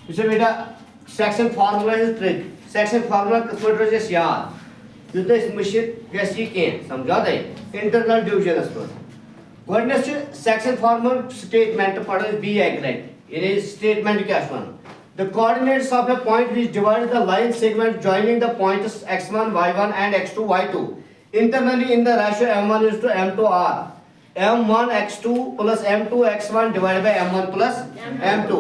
वुचो बेटा section formula is trick section formula किस पे रोज याद युत मुशित गस ये के समझा दे इंटरनल डिवीजनस पर गोडनेस सेक्शन फार्मूला स्टेटमेंट पढ़ो बी एग्रेट यानी स्टेटमेंट क्या one the coordinates of a point which divides the line segment joining the points x1 y1 and x2 y2 internally in the ratio m1 is to m2 r m1 x2 plus m2 x1 divided by m1 plus m2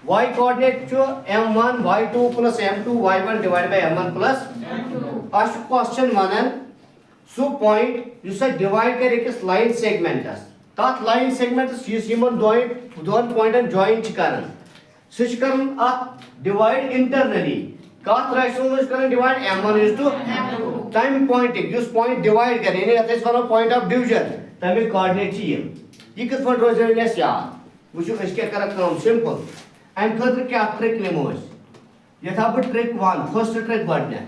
y coordinate to m1 y2 plus m2 y1 divided by m1 plus m2 as question 1 so point you say divide कर एक line segment तात line segment यस यमन दोन point join करन सच करन divide internally कत रेशो में करन डिवाइड m1 is to टाइम पॉइंटिंग उस पॉइंट डिवाइड कर यानी अतस वनो पॉइंट ऑफ डिवीजन तमे कोऑर्डिनेट छी ये किस पर रोज नेस याद वुचो अस के कर काम सिंपल एंड खतर क्या ट्रिक लेमोस यथा बट ट्रिक 1 फर्स्ट ट्रिक बडने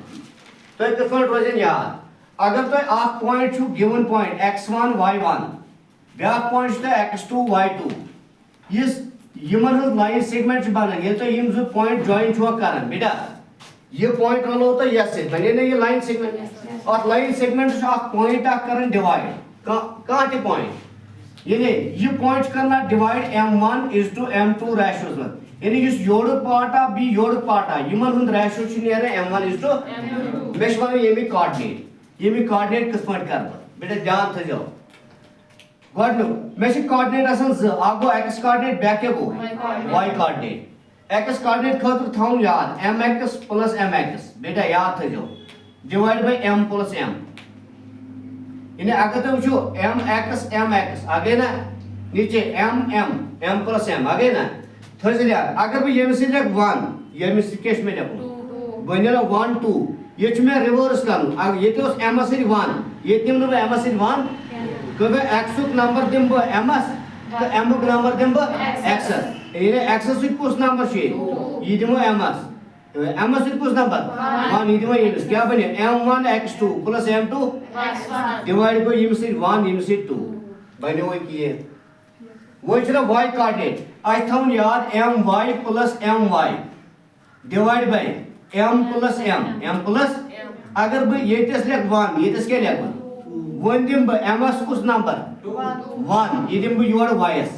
तो किस पर रोज याद अगर तो आप पॉइंट छु गिवन पॉइंट x1 y1 ब्या पॉइंट तो x2 y2 इस यमन हज लाइन सेगमेंट बनन ये तो यम जो पॉइंट जॉइन छो करन बेटा ये पॉइंट रलो तो यस से बने ने ये लाइन सेगमेंट और लाइन सेगमेंट से आप पॉइंट आ करन डिवाइड कहां के पॉइंट यानी ये पॉइंट करना divide m1 is to m2 ratios में यानी इस योड़ पार्ट आ बी योड़ पार्ट आ यमन हज रेशियो छ नेरे m1 is to m2 mesh one ये कोऑर्डिनेट किस पॉइंट कर बेटा ध्यान थ जाओ गोडनु मेश कोऑर्डिनेट असन ज आगो x कोऑर्डिनेट बैक के गो y कोऑर्डिनेट x कोऑर्डिनेट खतर थाउन याद mx plus mx बेटा याद थ जो divide by m plus m यानी अगर तो जो mx आगे ना नीचे m plus m आगे ना थोड़ी सी याद अगर भी ये से लिख 1 ये में केस में लिखो बनेला 1 2 ये में रिवर्स करन अगर ये तो m से 1 ये तिम न m से 1 कबे x नंबर दिम ब ms तो m नंबर दिम ब x ये x से कुछ नंबर छे ये दिमो ms से कुछ नंबर 1 ये दिमो ये क्या बने m1 x2 plus m2 x1 divide को यम से 1 यम से 2 बने वो किए वो चला y कोऑर्डिनेट आज थाउन याद my plus my divide by m plus m plus अगर ब ये तस लिख 1 ये तस के लिख वन दिम ms कुछ नंबर 1 ये दिम योर ys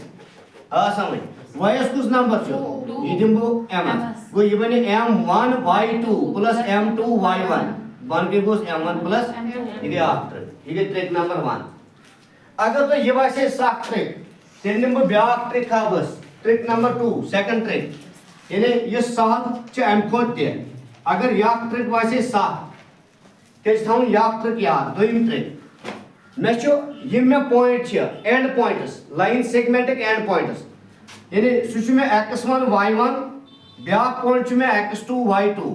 आ समझ ys कुछ नंबर छ ये दिम ms गो ये बने m1 y2 plus m2 y1 बन के गोस m1 plus ये आफ्टर ये ट्रिक नंबर 1 अगर तो ये वासे साख ट्रिक तेन दिम ब्याक ट्रिक का बस ट्रिक नंबर 2 सेकंड ट्रिक यानी ये साल छ एम खोत ते अगर याक ट्रिक वासे साख तेज थाउन याक ट्रिक याद दोइम ट्रिक मेचो यम में पॉइंट छ एंड पॉइंट्स लाइन सेगमेंट के एंड पॉइंट्स यानी सुच में x1 y1 ब्या पॉइंट छ में x2 y2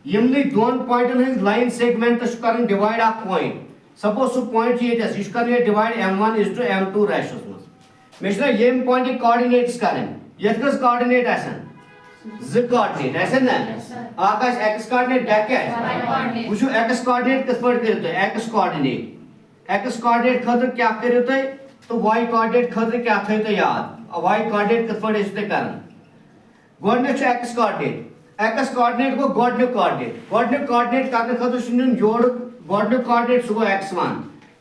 यमने दोन पॉइंटन हज लाइन सेगमेंट छ करन डिवाइड ऑफ पॉइंट सपोज सु पॉइंट ये छ इस करन divide m1 is to m2 ratios में मेचना यम पॉइंट के कोऑर्डिनेट्स करन यथकस कोऑर्डिनेट आसन z कोऑर्डिनेट ऐसे ना आकाश x कोऑर्डिनेट बैक क्या है वुचो x कोऑर्डिनेट किस पर करते x कोऑर्डिनेट x कोऑर्डिनेट खतर क्या करियो तो y कोऑर्डिनेट खतर क्या थे तो याद y कोऑर्डिनेट किस पर इसते करन गोडने छ x कोऑर्डिनेट को गोडने कोऑर्डिनेट करने खतर सुनन जोड़ गोडने कोऑर्डिनेट सुगो x1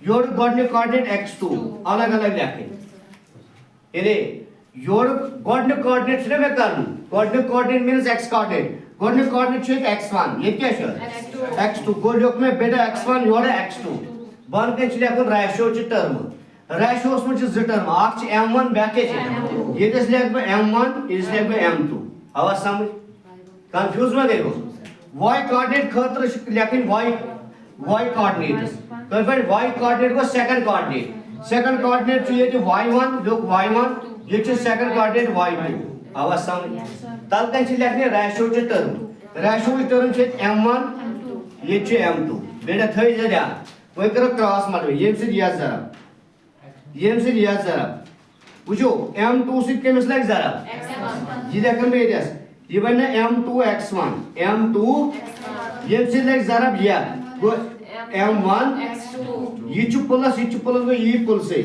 जोड़ गोडने कोऑर्डिनेट x2 अलग अलग लिखे यानी जोड़ गोडने कोऑर्डिनेट से मैं करन गोडने कोऑर्डिनेट मींस x कोऑर्डिनेट गोडने कोऑर्डिनेट छ x1 ये क्या छ x2 गोडक में बेटा x1 जोड़ x2 बन के लेखन रेशियो च टर्म रेशियोस में ज टर्म आख छ m1 बैके छ ये दस लेख में m1 इस लेख में m2 आवा समझ कंफ्यूज मत देखो y कोऑर्डिनेट खतर लेकिन y कोऑर्डिनेट्स तो फिर y कोऑर्डिनेट को सेकंड कोऑर्डिनेट छ ये y1 जो y1 ये छ सेकंड कोऑर्डिनेट y2 आवा समझ तल कन छ लेखने रेशियो च टर्म छ m1 ये छ m2 बेटा थई जरा वही करो क्रॉस मत ये से दिया जरा बुझो m2 से केमिस लाइक जरा ये देखन में एरियास ये बने m2 x1 m2 ये से लाइक जरा बिया गो m1 x2 ये प्लस में ये पुल से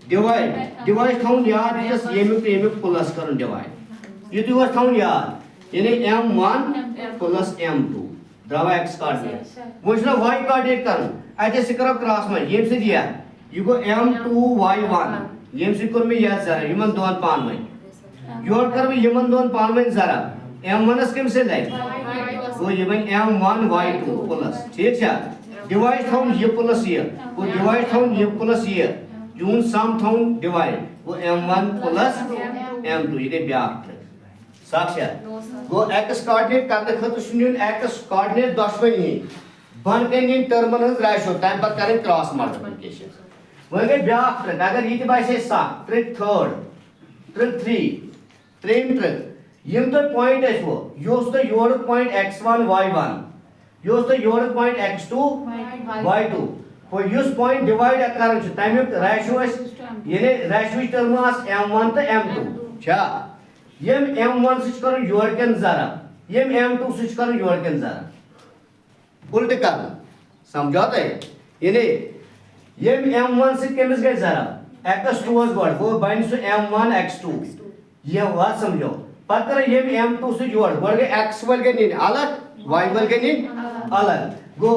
डिवाइड थाउन याद यस ये में प्लस करन डिवाइड ये तो थाउन याद यानी m1 plus m2 द्रव x कोऑर्डिनेट वो छ y कोऑर्डिनेट करन अते से करो क्रॉस में येम से दिया ये गो m2y1 येम से कर में याद जरा यमन दोन पान में योर कर में यमन दोन पान में जरा m1 s केम से ले वो यमन m1 y2 प्लस ठीक है डिवाइड थाउन ये प्लस ये वो डिवाइड थाउन ये प्लस ये यून सम थाउन डिवाइड वो m1 प्लस m2 ये ब्याक साक्ष्य गो x कोऑर्डिनेट करने खत सुनिन x कोऑर्डिनेट दशवनी बन के इन टर्मन हज रेशियो टाइम पर करें क्रॉस मल्टीप्लिकेशन वह गए ब्याक ट्रिक अगर ये बासे सा ट्रिक थर्ड ट्रिक 3 ट्रेन ट्रिक यम तो पॉइंट है वो योस तो योर पॉइंट x1 y1 योस तो योर पॉइंट x2 y2 वो यूस पॉइंट डिवाइड करन छ टाइम रेशियो यानी रेशियो टर्म m1 तो m2 छा यम m1 सच करो योर केन जरा यम m2 सच करो योर केन जरा उल्टे कर समझाते यानी यम m1 से केमिस गए जरा x2 was god वो बाइन सो m1 x2 ये हुआ समझो पता यम m2 से जोड़ बढ़ गए x वल के नहीं अलग y वल के नहीं अलग गो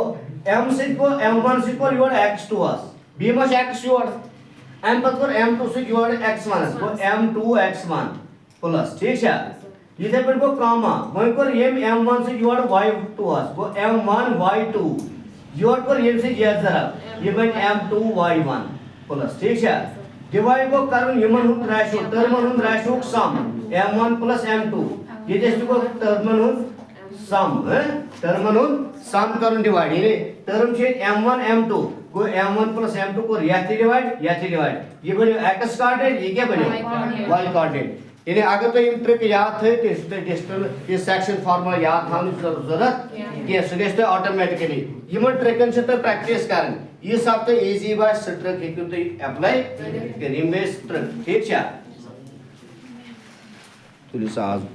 m से को m1 से को जोड़ x2 was b मस x जोड़ m पर को m2 से जोड़ x1 को m2 x1 प्लस ठीक है इधर पर को कामा वहीं पर ये m1 से जोड़ y2 वो m1 y2 जोड़ पर ये से ज्यादा जरा ये बन m2 y1 प्लस ठीक है डिवाइड को करन ह्यूमन हुन रेशियो टर्मन हुन रेशियो सम m1 प्लस m2 ये जैसे को टर्मन हुन सम है टर्मन हुन सम करन डिवाइड ये टर्म छे m1 m2 को m1 प्लस m2 को याती डिवाइड ये बने x कोऑर्डिनेट ये क्या बने y कोऑर्डिनेट यानी अगर तो इन ट्रिक याद थे तो डिस्टेंस ये सेक्शन फार्मूला याद थाने जरूरत ये सुगेस्ट तो ऑटोमेटिकली यमन ट्रिकन से तो प्रैक्टिस करन ये सब तो इजी बाय स्ट्रिक हेकु तो अप्लाई करिम बेस ट्रिक ठीक है तो आज